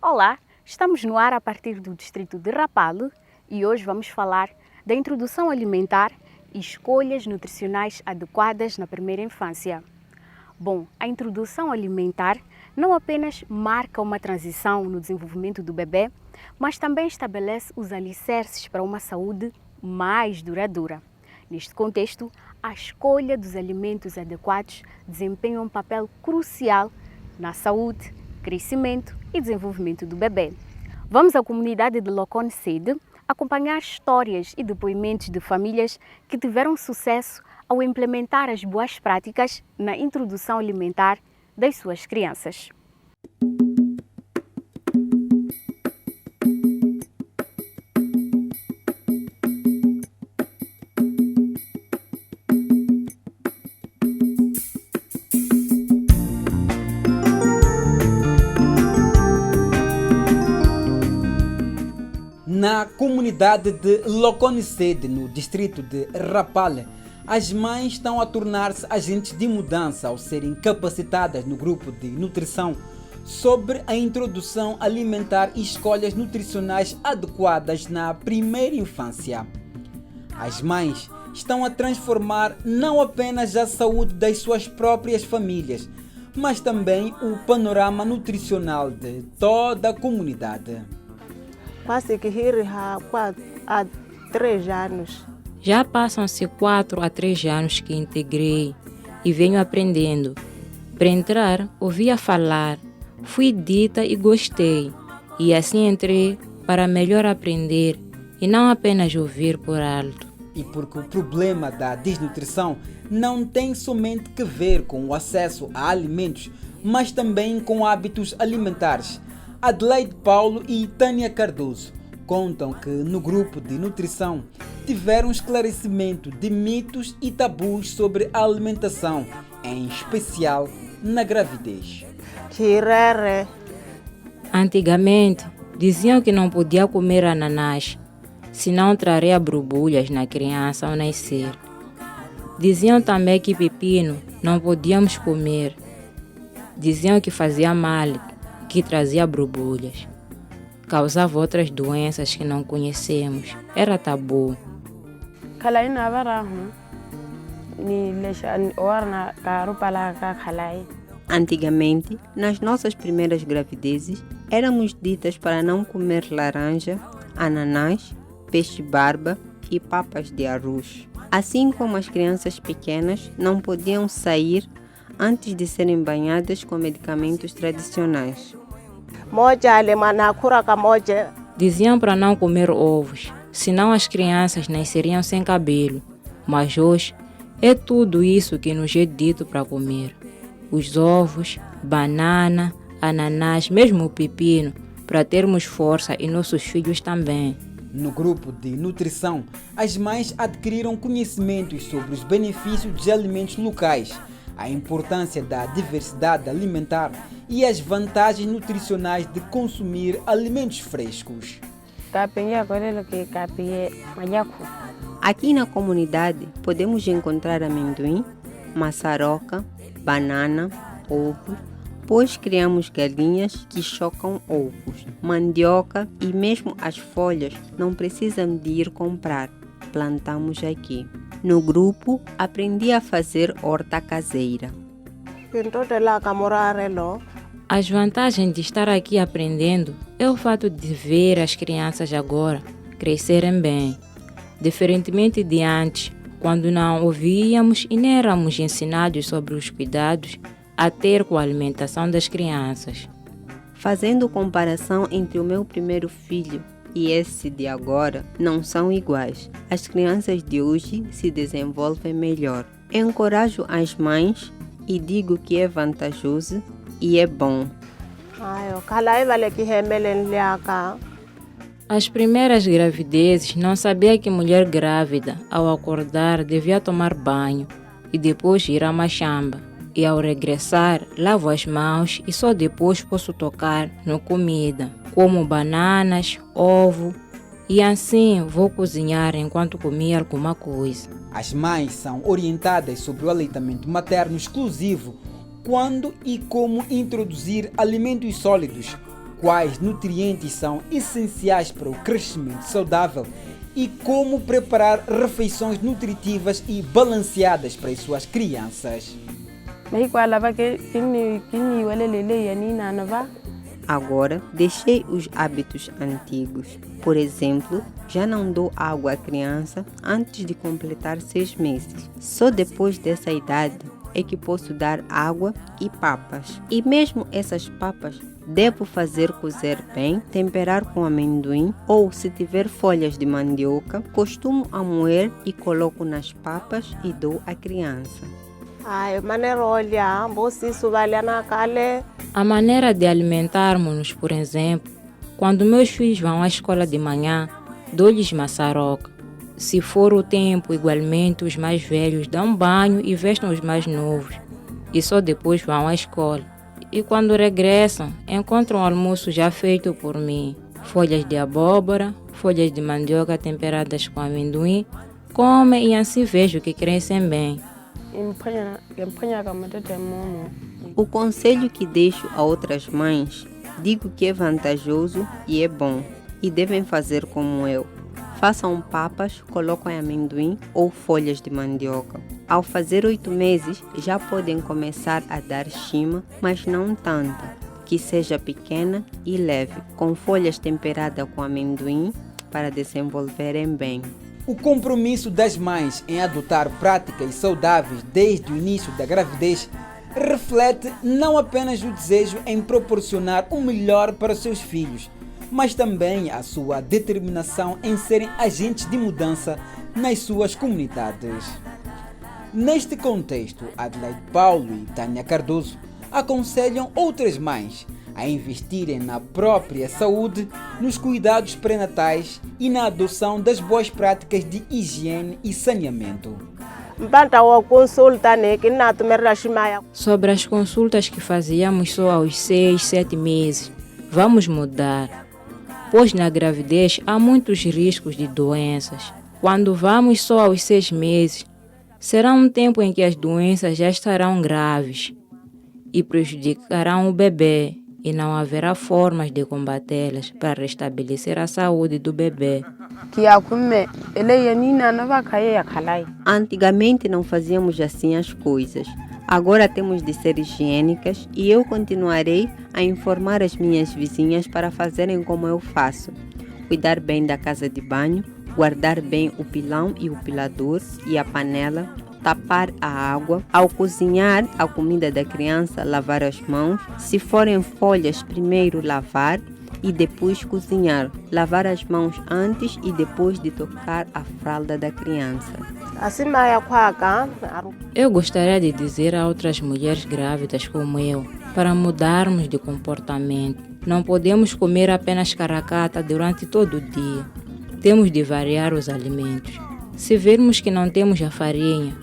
Olá, estamos no ar a partir do distrito de Rapalo e hoje vamos falar da introdução alimentar e escolhas nutricionais adequadas na primeira infância. Bom, a introdução alimentar não apenas marca uma transição no desenvolvimento do bebê, mas também estabelece os alicerces para uma saúde mais duradoura. Neste contexto, a escolha dos alimentos adequados desempenha um papel crucial na saúde, crescimento e desenvolvimento do bebê. Vamos à comunidade de Loconcedo acompanhar histórias e depoimentos de famílias que tiveram sucesso ao implementar as boas práticas na introdução alimentar das suas crianças. Na comunidade de Loconcedo, no distrito de Rapalo, as mães estão a tornar-se agentes de mudança ao serem capacitadas no grupo de nutrição sobre a introdução alimentar e escolhas nutricionais adequadas na primeira infância. As mães estão a transformar não apenas a saúde das suas próprias famílias, mas também o panorama nutricional de toda a comunidade. Quase que há 3 anos. Já passam-se 4 a 3 anos que integrei e venho aprendendo. Para entrar, ouvia falar, fui dita e gostei. E assim entrei para melhor aprender e não apenas ouvir por alto. E porque o problema da desnutrição não tem somente que ver com o acesso a alimentos, mas também com hábitos alimentares. Adelaide Paulo e Tânia Cardoso contam que no grupo de nutrição tiveram esclarecimento de mitos e tabus sobre a alimentação, em especial na gravidez. Antigamente, diziam que não podia comer ananás, senão traria borbulhas na criança ao nascer. Diziam também que pepino não podíamos comer. Diziam que fazia mal, que trazia borbulhas. Causava outras doenças que não conhecemos. Era tabu. Antigamente, nas nossas primeiras gravidezes, éramos ditas para não comer laranja, ananás, peixe-barba e papas de arroz. Assim como as crianças pequenas não podiam sair antes de serem banhadas com medicamentos tradicionais. Diziam para não comer ovos, senão as crianças nasceriam sem cabelo. Mas hoje é tudo isso que nos é dito para comer. Os ovos, banana, ananás, mesmo o pepino, para termos força e nossos filhos também. No grupo de nutrição, as mães adquiriram conhecimentos sobre os benefícios dos alimentos locais, a importância da diversidade alimentar e as vantagens nutricionais de consumir alimentos frescos. Aqui na comunidade podemos encontrar amendoim, maçaroca, banana, ovo, pois criamos galinhas que chocam ovos, mandioca e mesmo as folhas não precisam de ir comprar, plantamos aqui. No grupo, aprendi a fazer horta caseira. As vantagens de estar aqui aprendendo é o fato de ver as crianças agora crescerem bem. Diferentemente de antes, quando não ouvíamos e nem éramos ensinados sobre os cuidados a ter com a alimentação das crianças. Fazendo comparação entre o meu primeiro filho e esse de agora, não são iguais. As crianças de hoje se desenvolvem melhor. Encorajo as mães e digo que é vantajoso e é bom. As primeiras gravidezes não sabia que mulher grávida, ao acordar, devia tomar banho e depois ir à machamba. E ao regressar, lavo as mãos e só depois posso tocar na comida, como bananas, ovo, e assim vou cozinhar enquanto comia alguma coisa. As mães são orientadas sobre o aleitamento materno exclusivo, quando e como introduzir alimentos sólidos, quais nutrientes são essenciais para o crescimento saudável e como preparar refeições nutritivas e balanceadas para as suas crianças. Agora, deixei os hábitos antigos. Por exemplo, já não dou água à criança antes de completar 6 meses. Só depois dessa idade é que posso dar água e papas. E mesmo essas papas, devo fazer cozer bem, temperar com amendoim ou, se tiver folhas de mandioca, costumo a moer e coloco nas papas e dou à criança. A maneira de alimentarmos-nos, por exemplo, quando meus filhos vão à escola de manhã, dou-lhes maçaroca. Se for o tempo, igualmente os mais velhos dão banho e vestem os mais novos, e só depois vão à escola. E quando regressam, encontram o almoço já feito por mim. Folhas de abóbora, folhas de mandioca temperadas com amendoim, comem e assim vejo que crescem bem. O conselho que deixo a outras mães, digo que é vantajoso e é bom, e devem fazer como eu. Façam papas, coloquem amendoim ou folhas de mandioca. Ao fazer 8 meses, já podem começar a dar chima, mas não tanto, que seja pequena e leve, com folhas temperadas com amendoim para desenvolverem bem. O compromisso das mães em adotar práticas saudáveis desde o início da gravidez reflete não apenas o desejo em proporcionar o melhor para seus filhos, mas também a sua determinação em serem agentes de mudança nas suas comunidades. Neste contexto, Adelaide Paulo e Tânia Cardoso aconselham outras mães a investirem na própria saúde, nos cuidados pré-natais e na adoção das boas práticas de higiene e saneamento. Sobre as consultas que fazíamos só aos 6, 7 meses, vamos mudar, pois na gravidez há muitos riscos de doenças. Quando vamos só aos 6 meses, será um tempo em que as doenças já estarão graves e prejudicarão o bebê, e não haverá formas de combatê-las para restabelecer a saúde do bebê. Antigamente não fazíamos assim as coisas. Agora temos de ser higiênicas e eu continuarei a informar as minhas vizinhas para fazerem como eu faço. Cuidar bem da casa de banho, guardar bem o pilão e o pilador e a panela, tapar a água. Ao cozinhar a comida da criança, lavar as mãos. Se forem folhas, primeiro lavar e depois cozinhar. Lavar as mãos antes e depois de tocar a fralda da criança. Eu gostaria de dizer a outras mulheres grávidas como eu, para mudarmos de comportamento. Não podemos comer apenas caracata durante todo o dia. Temos de variar os alimentos. Se virmos que não temos a farinha,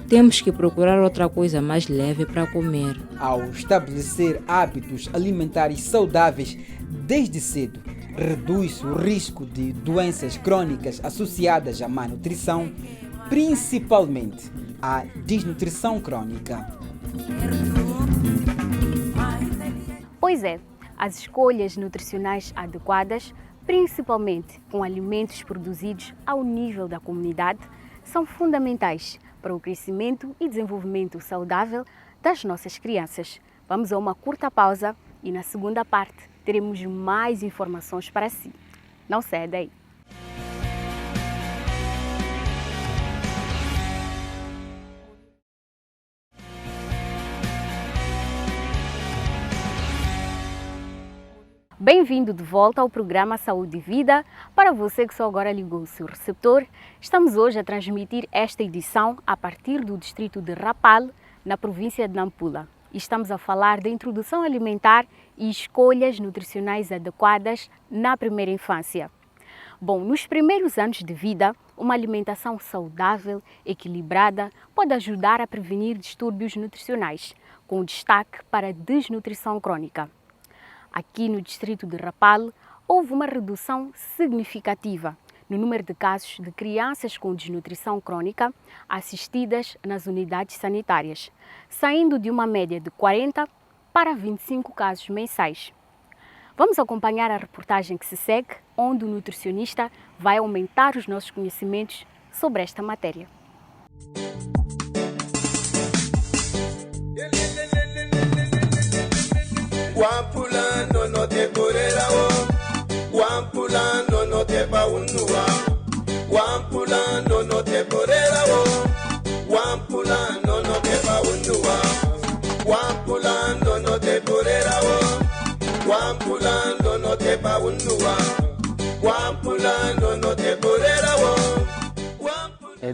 temos que procurar outra coisa mais leve para comer. Ao estabelecer hábitos alimentares saudáveis desde cedo, reduz o risco de doenças crônicas associadas à má nutrição, principalmente à desnutrição crônica. Pois é, as escolhas nutricionais adequadas, principalmente com alimentos produzidos ao nível da comunidade, são fundamentais para o crescimento e desenvolvimento saudável das nossas crianças. Vamos a uma curta pausa e na segunda parte teremos mais informações para si. Não saia daí. Bem-vindo de volta ao programa Saúde e Vida. Para você que só agora ligou o seu receptor, estamos hoje a transmitir esta edição a partir do distrito de Rapal, na província de Nampula. E estamos a falar da introdução alimentar e escolhas nutricionais adequadas na primeira infância. Bom, nos primeiros anos de vida, uma alimentação saudável, equilibrada, pode ajudar a prevenir distúrbios nutricionais, com destaque para a desnutrição crônica. Aqui no distrito de Rapal, houve uma redução significativa no número de casos de crianças com desnutrição crônica assistidas nas unidades sanitárias, saindo de uma média de 40 para 25 casos mensais. Vamos acompanhar a reportagem que se segue, onde o nutricionista vai aumentar os nossos conhecimentos sobre esta matéria.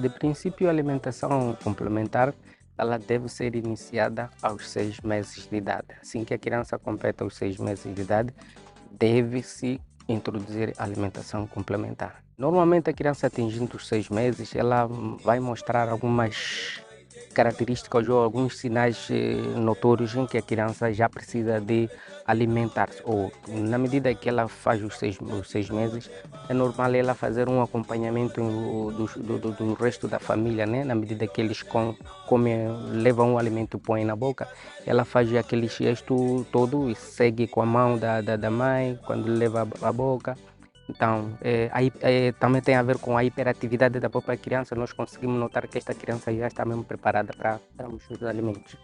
De princípio, a alimentação complementar ela deve ser iniciada aos 6 meses de idade. Assim que a criança completa os 6 meses de idade, deve-se introduzir a alimentação complementar. Normalmente, a criança atingindo os 6 meses, ela vai mostrar algumas características ou alguns sinais notórios em que a criança já precisa de alimentar-se. Ou, na medida que ela faz os seis meses, é normal ela fazer um acompanhamento do resto da família, né? Na medida que eles levam um alimento e põem na boca, ela faz aquele gesto todo e segue com a mão da mãe quando leva a boca. Então, também tem a ver com a hiperatividade da própria criança. Nós conseguimos notar que esta criança já está mesmo preparada para darmos os alimentos.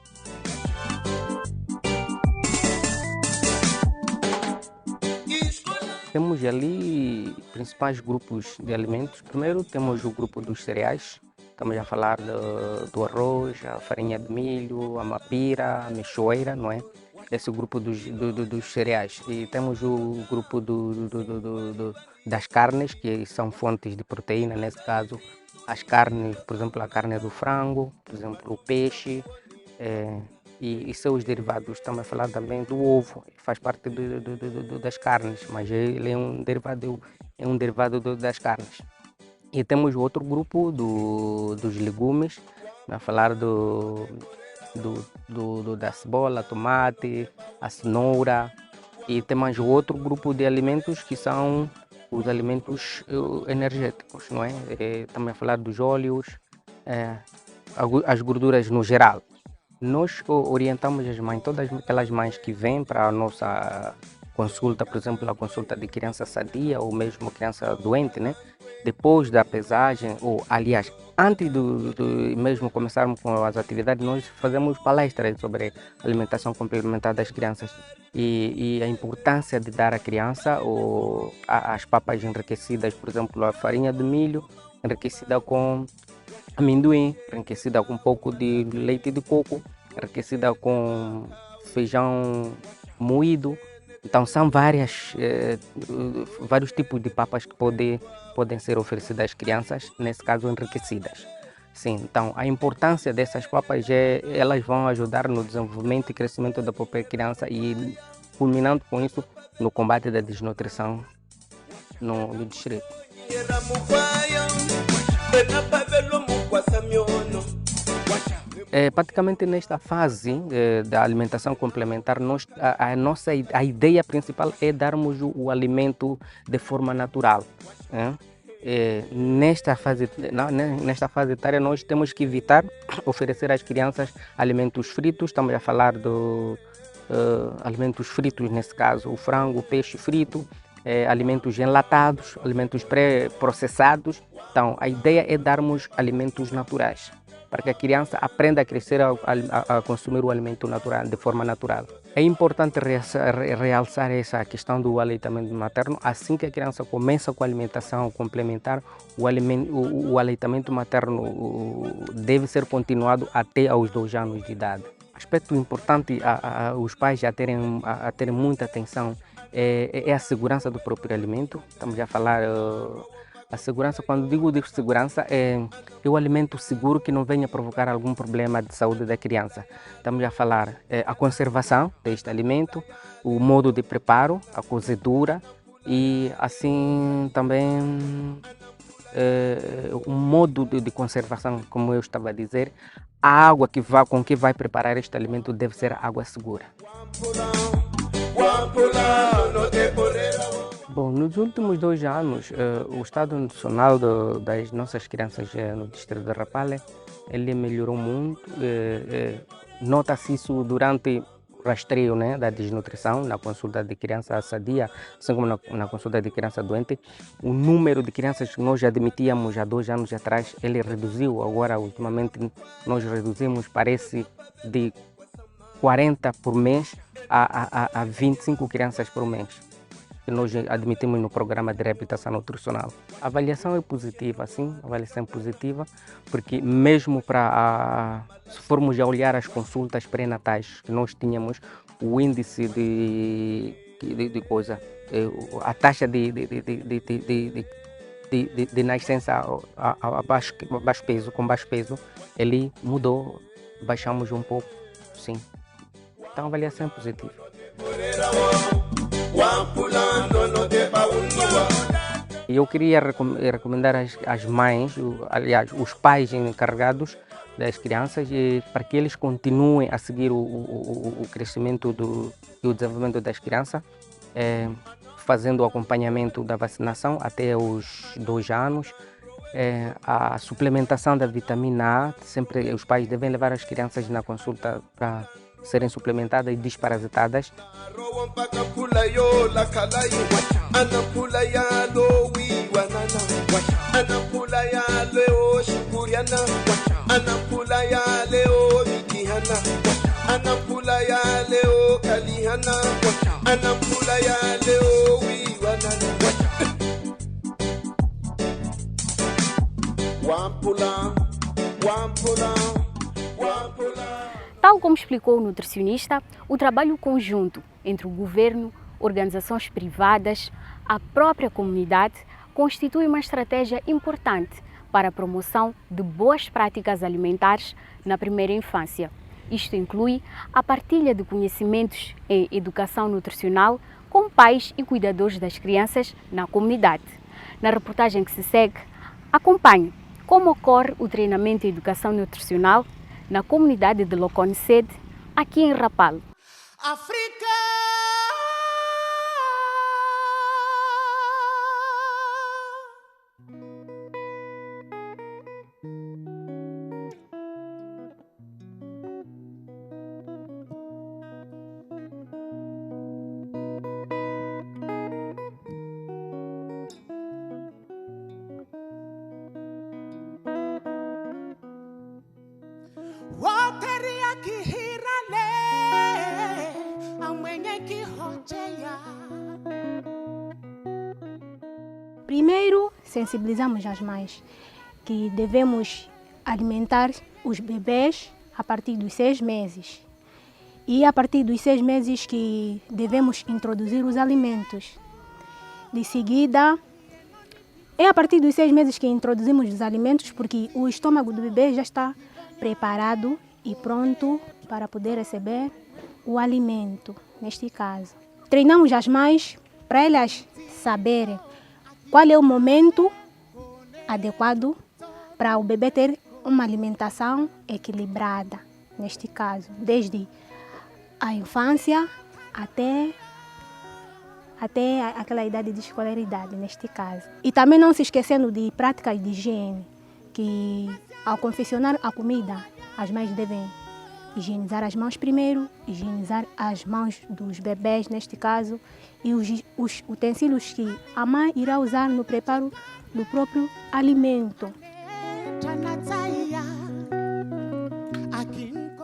Temos ali principais grupos de alimentos. Primeiro temos o grupo dos cereais. Estamos a falar do arroz, a farinha de milho, a mapira, a mexoeira, não é? Esse grupo dos cereais. E temos o grupo das carnes, que são fontes de proteína, nesse caso. As carnes, por exemplo, a carne do frango, por exemplo, o peixe e seus derivados. Estamos a falar também do ovo, faz parte das carnes, mas ele é um derivado das carnes. E temos o outro grupo dos legumes, a falar da cebola, tomate, a cenoura, e temos outro grupo de alimentos que são os alimentos energéticos, não é? Estamos a falar dos óleos, as gorduras no geral. Nós orientamos as mães, todas aquelas mães que vêm para a nossa consulta, por exemplo, a consulta de criança sadia ou mesmo criança doente, né? Depois da pesagem, ou aliás, antes de mesmo começarmos com as atividades, nós fazemos palestras sobre alimentação complementar das crianças e a importância de dar à criança as papas enriquecidas, por exemplo, a farinha de milho, enriquecida com amendoim, enriquecida com um pouco de leite de coco, enriquecida com feijão moído. Então são vários tipos de papas que podem ser oferecidas às crianças, nesse caso enriquecidas. Sim, então a importância dessas papas elas vão ajudar no desenvolvimento e crescimento da própria criança e culminando com isso no combate da desnutrição no distrito. Praticamente nesta fase da alimentação complementar, a ideia principal é darmos o alimento de forma natural. Nesta fase etária, nós temos que evitar oferecer às crianças alimentos fritos. Estamos a falar de alimentos fritos, nesse caso, o frango, o peixe frito, alimentos enlatados, alimentos pré-processados. Então, a ideia é darmos alimentos naturais, para que a criança aprenda a crescer a consumir o alimento natural, de forma natural. É importante realçar essa questão do aleitamento materno. Assim que a criança começa com a alimentação complementar, o aleitamento materno deve ser continuado até aos 2 anos de idade. Aspecto importante os pais a terem muita atenção é a segurança do próprio alimento. Estamos a falar a segurança, quando digo de segurança, é o alimento seguro que não venha provocar algum problema de saúde da criança. Estamos a falar a conservação deste alimento, o modo de preparo, a cozedura e assim também o modo de conservação, como eu estava a dizer. A água com que vai preparar este alimento deve ser água segura. Bom, nos últimos 2 anos, o estado nutricional das nossas crianças no distrito de Rapale, ele melhorou muito. Nota-se isso durante rastreio, né, da desnutrição na consulta de criança sadia, assim como na consulta de criança doente. O número de crianças que nós admitíamos há 2 anos atrás, ele reduziu. Agora, ultimamente, nós reduzimos, parece, de 40 por mês a 25 crianças por mês, que nós admitimos no programa de reabilitação nutricional. A avaliação é positiva, sim, a avaliação é positiva, porque mesmo se formos a olhar as consultas pré-natais que nós tínhamos, o índice a taxa de nascença com baixo peso, ele mudou, baixamos um pouco, sim. Então a avaliação é positiva. Eu queria recomendar às mães, aliás, os pais encarregados das crianças, para que eles continuem a seguir o crescimento e o desenvolvimento das crianças, fazendo o acompanhamento da vacinação até os 2 anos, a suplementação da vitamina A, sempre os pais devem levar as crianças na consulta para serem suplementadas e desparasitadas. Tal como explicou o nutricionista, o trabalho conjunto entre o governo, organizações privadas, a própria comunidade constitui uma estratégia importante para a promoção de boas práticas alimentares na primeira infância. Isto inclui a partilha de conhecimentos em educação nutricional com pais e cuidadores das crianças na comunidade. Na reportagem que se segue, acompanhe como ocorre o treinamento em educação nutricional na comunidade de Loconicede, aqui em Rapalo. África! Primeiro, sensibilizamos as mães que devemos alimentar os bebês a partir dos 6 meses. E a partir dos 6 meses que devemos introduzir os alimentos. De seguida, é a partir dos 6 meses que introduzimos os alimentos, porque o estômago do bebê já está preparado e pronto para poder receber o alimento, neste caso. Treinamos as mães para elas saberem qual é o momento adequado para o bebê ter uma alimentação equilibrada, neste caso, desde a infância até aquela idade de escolaridade, neste caso. E também não se esquecendo de práticas de higiene, que ao confeccionar a comida, as mães devem higienizar as mãos primeiro, higienizar as mãos dos bebés, neste caso, e os utensílios que a mãe irá usar no preparo do próprio alimento.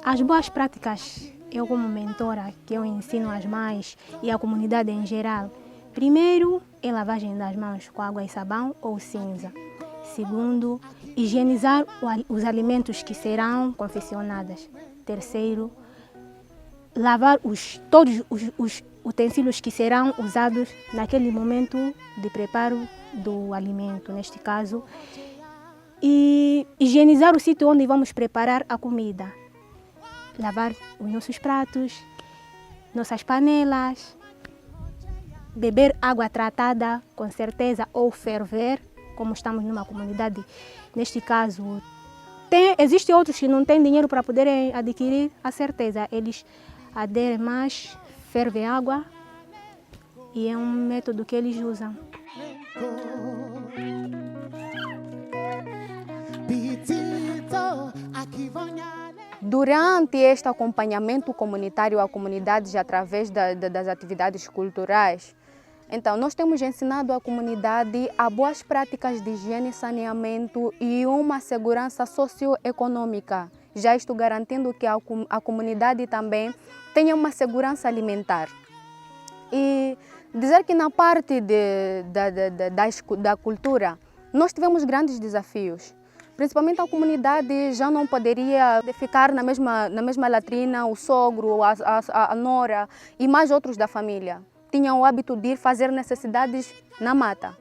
As boas práticas, eu como mentora, que eu ensino às mães e à comunidade em geral, primeiro é lavagem das mãos com água e sabão ou cinza. Segundo, higienizar os alimentos que serão confeccionados. Terceiro, lavar todos os utensílios que serão usados naquele momento de preparo do alimento, neste caso. E higienizar o sítio onde vamos preparar a comida. Lavar os nossos pratos, nossas panelas, beber água tratada, com certeza, ou ferver, como estamos numa comunidade, neste caso. Existem outros que não têm dinheiro para poderem adquirir, a certeza. Eles aderem mais, fervem água e é um método que eles usam. durante este acompanhamento comunitário a comunidades através das atividades culturais, então nós temos ensinado à comunidade a boas práticas de higiene e saneamento e uma segurança socioeconômica, já isto garantindo que a comunidade também tenha uma segurança alimentar. E dizer que na parte da cultura, nós tivemos grandes desafios. Principalmente a comunidade já não poderia ficar na mesma latrina, o sogro, a nora e mais outros da família. Tinham o hábito de ir fazer necessidades na mata.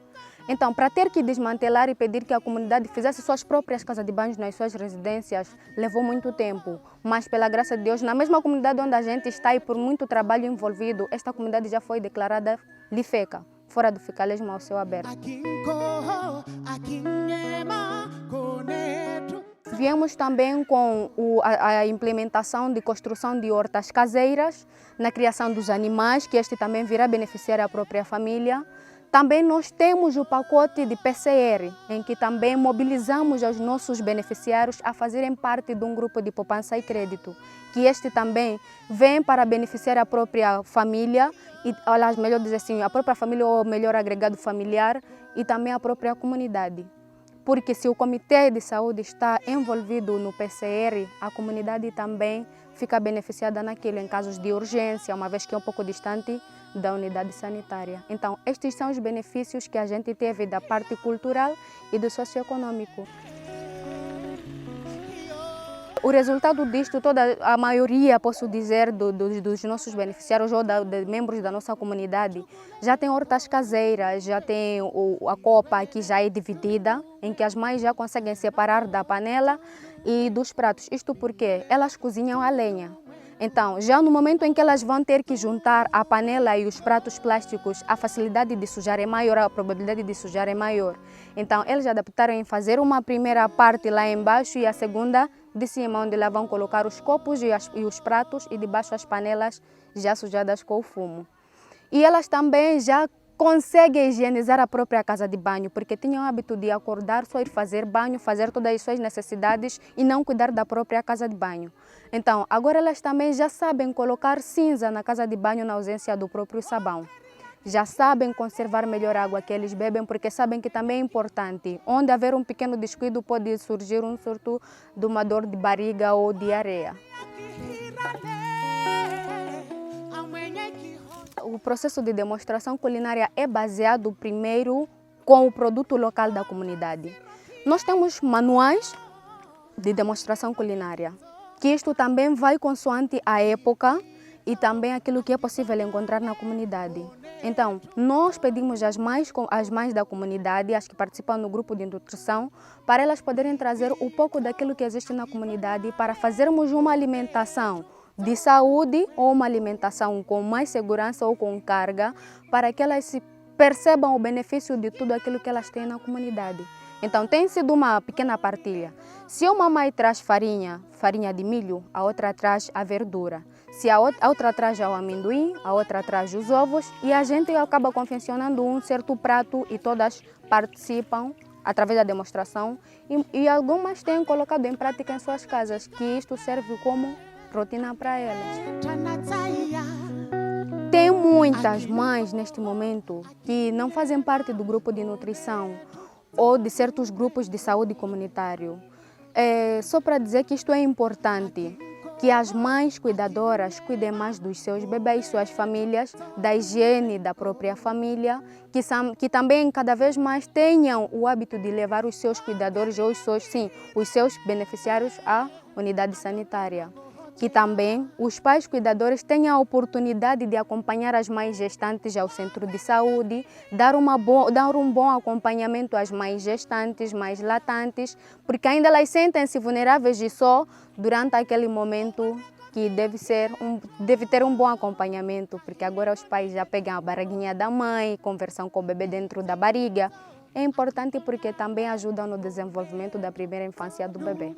Então, para ter que desmantelar e pedir que a comunidade fizesse suas próprias casas de banho nas suas residências, levou muito tempo. Mas, pela graça de Deus, na mesma comunidade onde a gente está e por muito trabalho envolvido, esta comunidade já foi declarada LIFECA, fora do ficalismo ao céu aberto. Viemos também com a implementação de construção de hortas caseiras, na criação dos animais, que este também virá beneficiar a própria família. Também nós temos o pacote de PCR, em que também mobilizamos os nossos beneficiários a fazerem parte de um grupo de poupança e crédito, que este também vem para beneficiar a própria família, e, aliás, melhor dizer assim, a própria família ou melhor agregado familiar e também a própria comunidade. Porque se o Comitê de Saúde está envolvido no PCR, a comunidade também fica beneficiada naquilo, em casos de urgência, uma vez que é um pouco distante da unidade sanitária. Então, estes são os benefícios que a gente teve da parte cultural e do socioeconômico. O resultado disto, toda a maioria, posso dizer, dos nossos beneficiários ou de membros da nossa comunidade, já tem hortas caseiras, já tem a copa que já é dividida, em que as mães já conseguem separar da panela e dos pratos. Isto porque elas cozinham a lenha. Então, já no momento em que elas vão ter que juntar a panela e os pratos plásticos, a facilidade de sujar é maior, a probabilidade de sujar é maior. Então, eles adaptaram em fazer uma primeira parte lá embaixo e a segunda de cima, onde lá vão colocar os copos e os pratos e debaixo as panelas já sujadas com o fumo. E elas também já conseguem higienizar a própria casa de banho, porque tinham o hábito de acordar, só ir fazer banho, fazer todas as suas necessidades e não cuidar da própria casa de banho. Então, agora elas também já sabem colocar cinza na casa de banho na ausência do próprio sabão. Já sabem conservar melhor a água que eles bebem, porque sabem que também é importante. Onde haver um pequeno descuido pode surgir um surto de uma dor de barriga ou diarreia. O processo de demonstração culinária é baseado primeiro com o produto local da comunidade. Nós temos manuais de demonstração culinária, que isto também vai consoante a época e também aquilo que é possível encontrar na comunidade. Então, nós pedimos às mães da comunidade, as que participam no grupo de nutrição, para elas poderem trazer um pouco daquilo que existe na comunidade para fazermos uma alimentação de saúde ou uma alimentação com mais segurança ou com carga, para que elas percebam o benefício de tudo aquilo que elas têm na comunidade. Então, tem sido uma pequena partilha. Se uma mãe traz farinha de milho, a outra traz a verdura. Se a outra traz o amendoim, a outra traz os ovos, e a gente acaba confeccionando um certo prato e todas participam através da demonstração e algumas têm colocado em prática em suas casas, que isto serve como rotina para elas. Tem muitas mães neste momento que não fazem parte do grupo de nutrição ou de certos grupos de saúde comunitário. Só para dizer que isto é importante, que as mães cuidadoras cuidem mais dos seus bebês, suas famílias, da higiene da própria família, que também cada vez mais tenham o hábito de levar os seus cuidadores ou os seus beneficiários à unidade sanitária. Que também os pais cuidadores tenham a oportunidade de acompanhar as mães gestantes ao centro de saúde, dar um bom acompanhamento às mães gestantes, mães latantes, porque ainda elas sentem-se vulneráveis e só durante aquele momento que deve ter um bom acompanhamento, porque agora os pais já pegam a barriguinha da mãe, conversam com o bebê dentro da barriga. É importante porque também ajuda no desenvolvimento da primeira infância do bebê.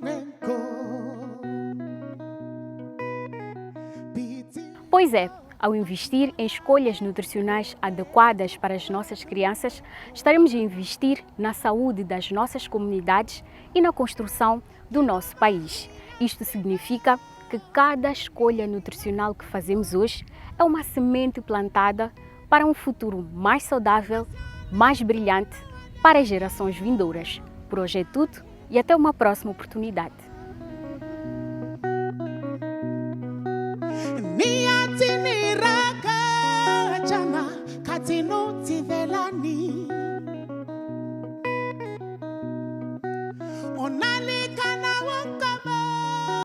Pois é, Ao investir em escolhas nutricionais adequadas para as nossas crianças, estaremos a investir na saúde das nossas comunidades e na construção do nosso país. Isto significa que cada escolha nutricional que fazemos hoje é uma semente plantada para um futuro mais saudável, mais brilhante para as gerações vindouras. Por hoje é tudo e até uma próxima oportunidade.